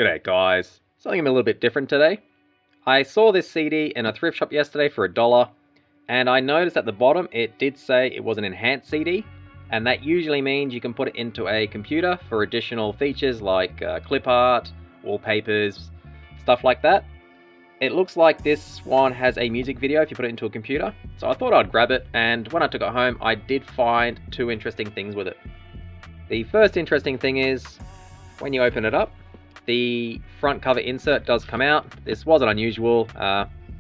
G'day guys, something a little bit different today. I saw this CD in a thrift shop yesterday for $1, and I noticed at the bottom it did say it was an enhanced CD, and that usually means you can put it into a computer for additional features like clip art, wallpapers, stuff like that. It looks like this one has a music video if you put it into a computer, so I thought I'd grab it, and when I took it home I did find two interesting things with it. The first interesting thing is, when you open it up, the front cover insert does come out. This wasn't unusual.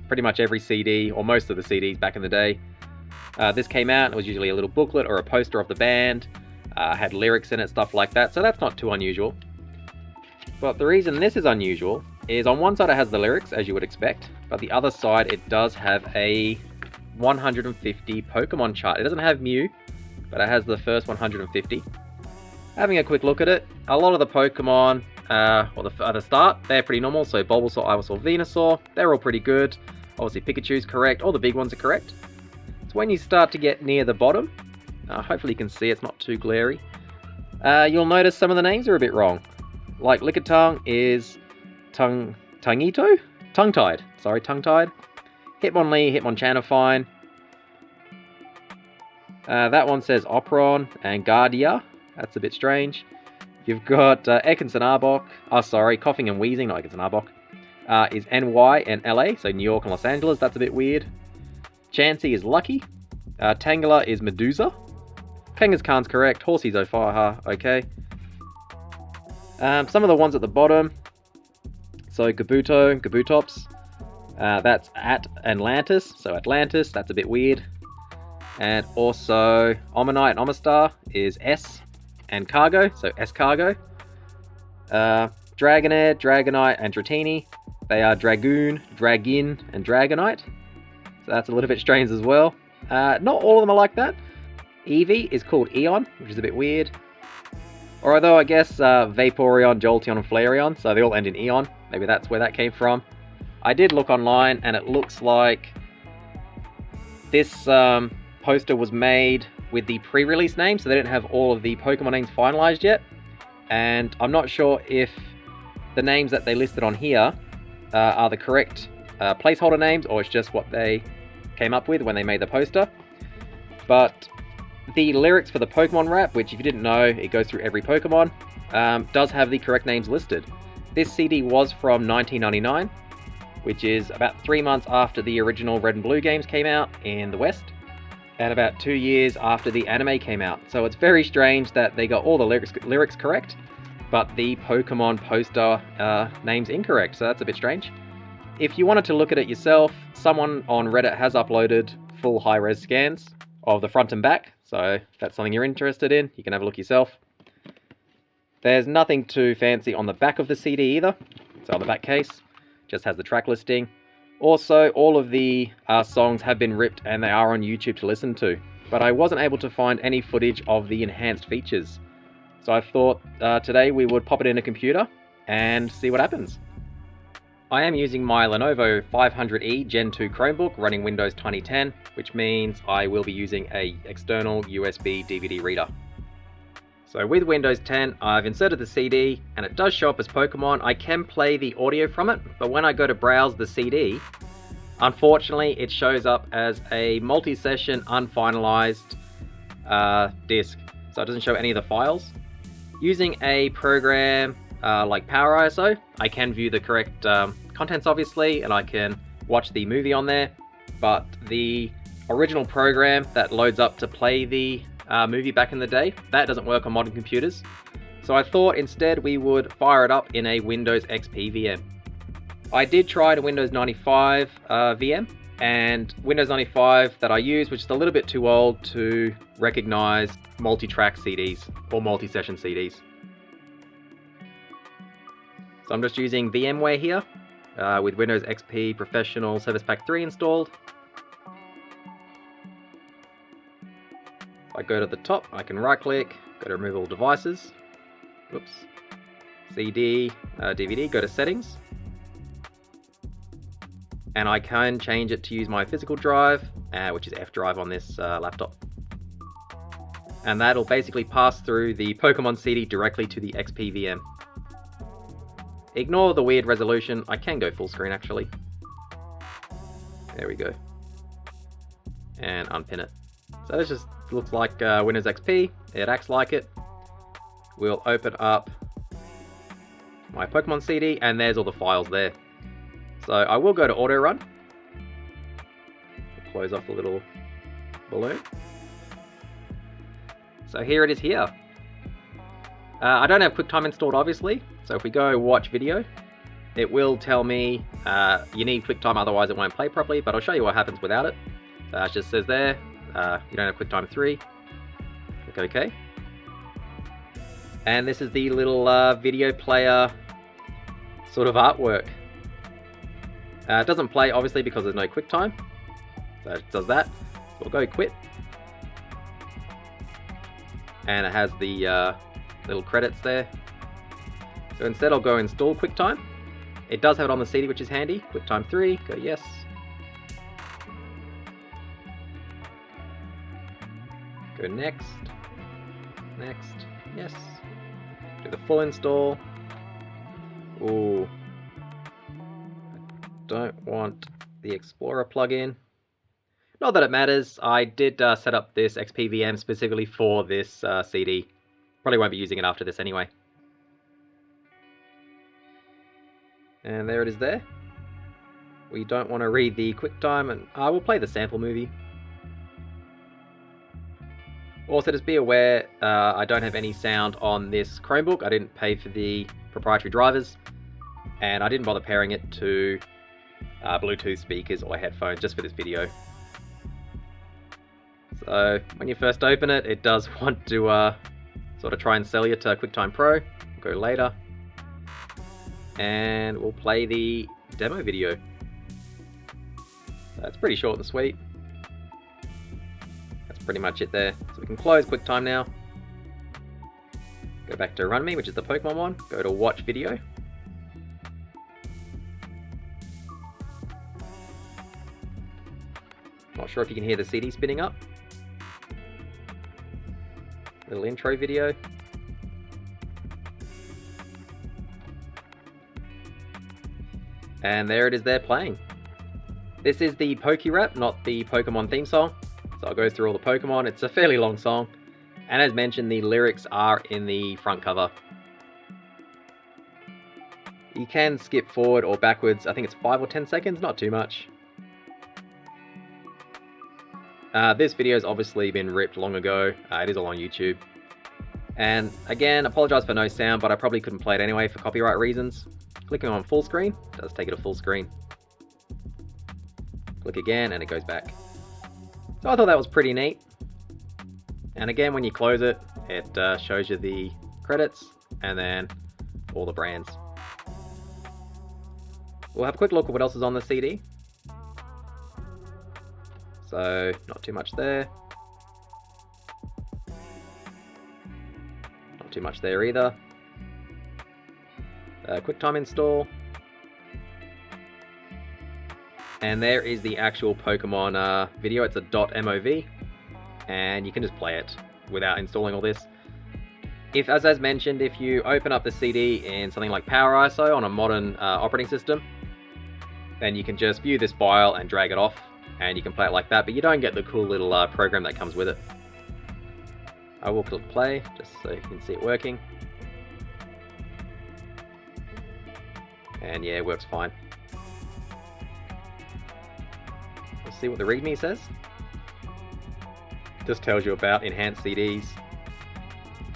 Pretty much every CD, or most of the CDs back in the day, this came out. It was usually a little booklet or a poster of the band, had lyrics in it, stuff like that, so that's not too unusual. But the reason this is unusual is on one side it has the lyrics, as you would expect, but the other side it does have a 150 Pokemon chart. It doesn't have Mew, but it has the first 150. Having a quick look at it, a lot of the Pokemon, at the start, they're pretty normal. So Bulbasaur, Ivysaur, Venusaur, they're all pretty good. Obviously Pikachu's correct, all the big ones are correct. So when you start to get near the bottom, hopefully you can see it's not too glary, you'll notice some of the names are a bit wrong. Like Lickitung is Tonguito? Tongue-tied. Sorry, Tongue-tied. Hitmonlee, Hitmonchan fine. That one says Operon and Guardia. That's a bit strange. You've got Ekans and Arbok, Coughing and Wheezing, not Ekans and Arbok, is NY and LA, so New York and Los Angeles, that's a bit weird. Chansey is Lucky, Tangela is Medusa, Kangaskhan's correct, Horsey's Ophaha, okay. Some of the ones at the bottom, so Kabuto, Kabutops, that's at Atlantis, so Atlantis, that's a bit weird. And also Omanyte and Omastar is S and Cargo, so S-Cargo. Dragonair, Dragonite, and Dratini, they are Dragoon, Dragin, and Dragonite. So that's a little bit strange as well. Not all of them are like that. Eevee is called Eon, which is a bit weird. Or although I guess Vaporeon, Jolteon, and Flareon, so they all end in Eon. Maybe that's where that came from. I did look online, and it looks like this poster was made with the pre-release name, so they didn't have all of the Pokemon names finalized yet. And I'm not sure if the names that they listed on here are the correct placeholder names, or it's just what they came up with when they made the poster. But the lyrics for the Pokemon rap, which if you didn't know, it goes through every Pokemon, does have the correct names listed. This CD was from 1999, which is about 3 months after the original Red and Blue games came out in the West, and about 2 years after the anime came out. So it's very strange that they got all the lyrics correct, but the Pokemon poster name's incorrect, so that's a bit strange. If you wanted to look at it yourself, someone on Reddit has uploaded full high-res scans of the front and back, so if that's something you're interested in, you can have a look yourself. There's nothing too fancy on the back of the CD either, so on the back case, just has the track listing. Also, all of the songs have been ripped and they are on YouTube to listen to, but I wasn't able to find any footage of the enhanced features. So I thought today we would pop it in a computer and see what happens. I am using my Lenovo 500E Gen 2 Chromebook running Windows 2010, which means I will be using an external USB DVD reader. So with Windows 10, I've inserted the CD, and it does show up as Pokemon. I can play the audio from it, but when I go to browse the CD, unfortunately it shows up as a multi-session unfinalized disc, so it doesn't show any of the files. Using a program like PowerISO, I can view the correct contents obviously, and I can watch the movie on there, but the original program that loads up to play the movie back in the day, that doesn't work on modern computers. So I thought instead we would fire it up in a Windows XP VM. I did try a Windows 95 VM, and Windows 95 that I use was just a little bit too old to recognize multi-track CDs or multi-session CDs. So I'm just using VMware here with Windows XP Professional Service Pack 3 installed. If I go to the top, I can right click, go to remove all devices, whoops, CD, DVD, go to settings, and I can change it to use my physical drive, which is F drive on this laptop. And that'll basically pass through the Pokemon CD directly to the XP VM. Ignore the weird resolution. I can go full screen actually. There we go. And unpin it. So this just looks like Windows XP. It acts like it. We'll open up my Pokemon CD and there's all the files there. So I will go to auto run. Close off the little balloon. So here it is here. I don't have QuickTime installed obviously. So if we go watch video, it will tell me you need QuickTime, otherwise it won't play properly, but I'll show you what happens without it. So it just says there, you don't have QuickTime 3. Click OK. And this is the little video player sort of artwork. It doesn't play obviously because there's no QuickTime. So it does that. We'll go quit. And it has the little credits there. So instead I'll go install QuickTime. It does have it on the CD, which is handy. QuickTime 3, go yes. Go next. Next, yes. Do the full install. Ooh. Don't want the Explorer plugin. Not that it matters. I did set up this XPVM specifically for this CD. Probably won't be using it after this anyway. And there it is there. We don't want to read the QuickTime, and I will play the sample movie. Also, just be aware, I don't have any sound on this Chromebook. I didn't pay for the proprietary drivers, and I didn't bother pairing it to Bluetooth speakers or headphones just for this video. So when you first open it, it does want to sort of try and sell you to QuickTime Pro. We'll go later. And we'll play the demo video. That's pretty short and sweet. That's pretty much it there. So we can close QuickTime now. Go back to Run Me, which is the Pokemon one. Go to Watch Video. Not sure if you can hear the CD spinning up. Little intro video. And there it is there playing. This is the PokeRap, not the Pokemon theme song. So I'll go through all the Pokemon. It's a fairly long song. And as mentioned, the lyrics are in the front cover. You can skip forward or backwards. I think it's 5 or 10 seconds, not too much. This video has obviously been ripped long ago. It is all on YouTube. And again, apologize for no sound, but I probably couldn't play it anyway for copyright reasons. Clicking on full screen does take it to full screen. Click again and it goes back. So I thought that was pretty neat. And again, when you close it, it shows you the credits and then all the brands. We'll have a quick look at what else is on the CD. So not too much there. Not too much there either. QuickTime install. And there is the actual Pokemon video. It's a .mov. And you can just play it without installing all this. If, as mentioned, if you open up the CD in something like Power ISO on a modern operating system, then you can just view this file and drag it off, and you can play it like that, but you don't get the cool little program that comes with it. I will click play, just so you can see it working. And yeah, it works fine. Let's see what the README says. Just tells you about enhanced CDs.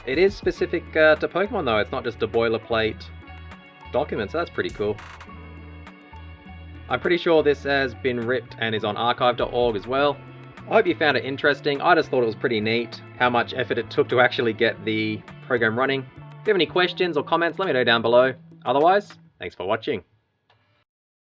It is specific to Pokemon though, it's not just a boilerplate document, so that's pretty cool. I'm pretty sure this has been ripped and is on archive.org as well. I hope you found it interesting. I just thought it was pretty neat how much effort it took to actually get the program running. If you have any questions or comments, let me know down below. Otherwise, thanks for watching.